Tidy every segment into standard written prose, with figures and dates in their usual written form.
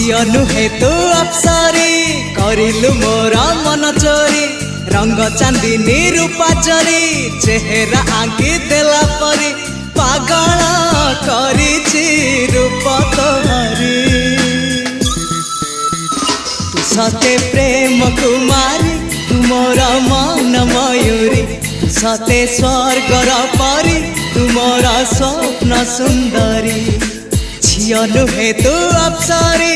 झियो नुहे तू अप्सरी करिलु मोर मन चोरी रंग चांदनी रूपा चोरी चेहरा आंकी देला परी पागल करिछि रूप तोहरी तू सते प्रेम कुमारी तू मोर मन मयूरी तू सते स्वर्गर परी तू मोर स्वप्न सुंदरी झियो नुहे तू अप्सरी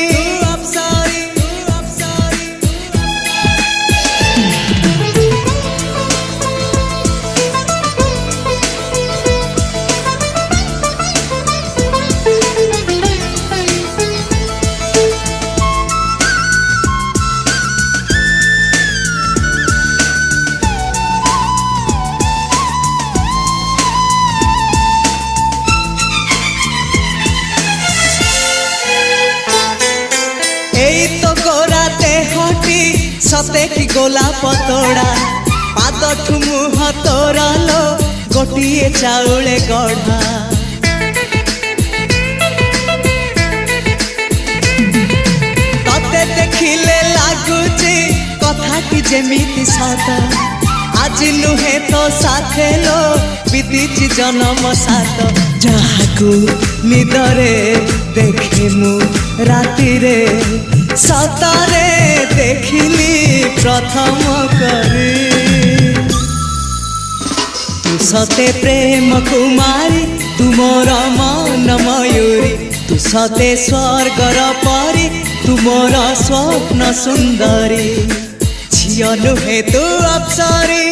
सते कि गोलाप तोड़ा पाद ठुमुह तोरा लो गोटिए चाउले गढ़ा तते देखिले लागुची कथा कि जेमिति सत आज नुहे तो साथे लो बीतीची जन्म सात जहाकू निदरे देखे मु राति रे सतारे देखिली प्रथम करी तू सते प्रेम कुमारी तू मोर मन मयूरी तू सते स्वर्गर परी तू मोर स्वप्न सुंदरी झियो नुहे तू अप्सरी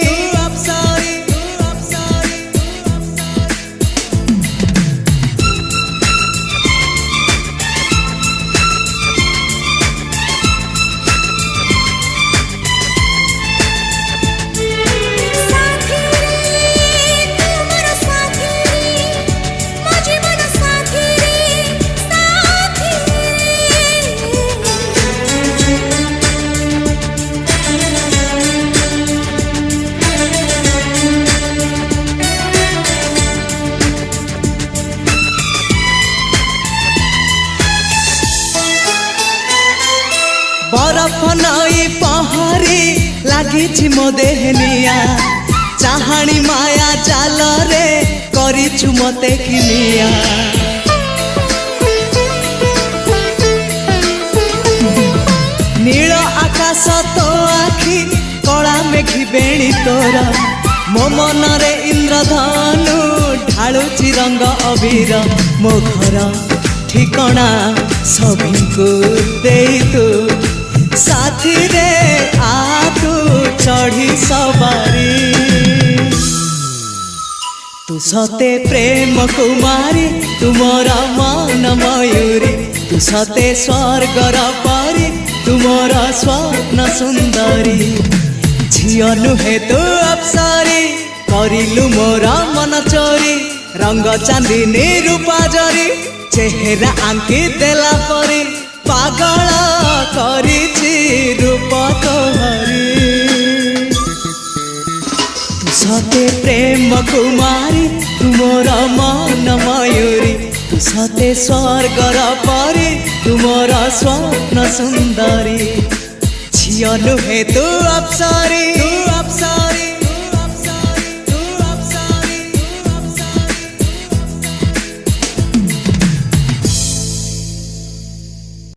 बरफ नई पहरी लगी मो देहनिया चाहाणी माया जाल रे करिछु मते किनिया नील आकाश तो आखि कला मेघी बेणी तोर मो मन रे इंद्रधनु ढालुची रंग अबीर मो घर ठिकणा सभी को दे तू साथी रे आ तू चढ़ी सवारी तू सते प्रेम कुमारी तू मोर मन मयूरी तू सते स्वर्गर परी तू मोर स्वप्न सुंदरी झियो नुहे तू अप्सरी करिलु मोर मन चोरी रंग चांदनी रूपा जरी चेहरा आंकी देला परी पागल करिछि रूप तोहरी तू सते प्रेम कुमारी तू मोर मन मयूरी तू सते स्वर्गर परी तू मोर स्वप्न सुंदरी झियो नुहे तू अप्सरी।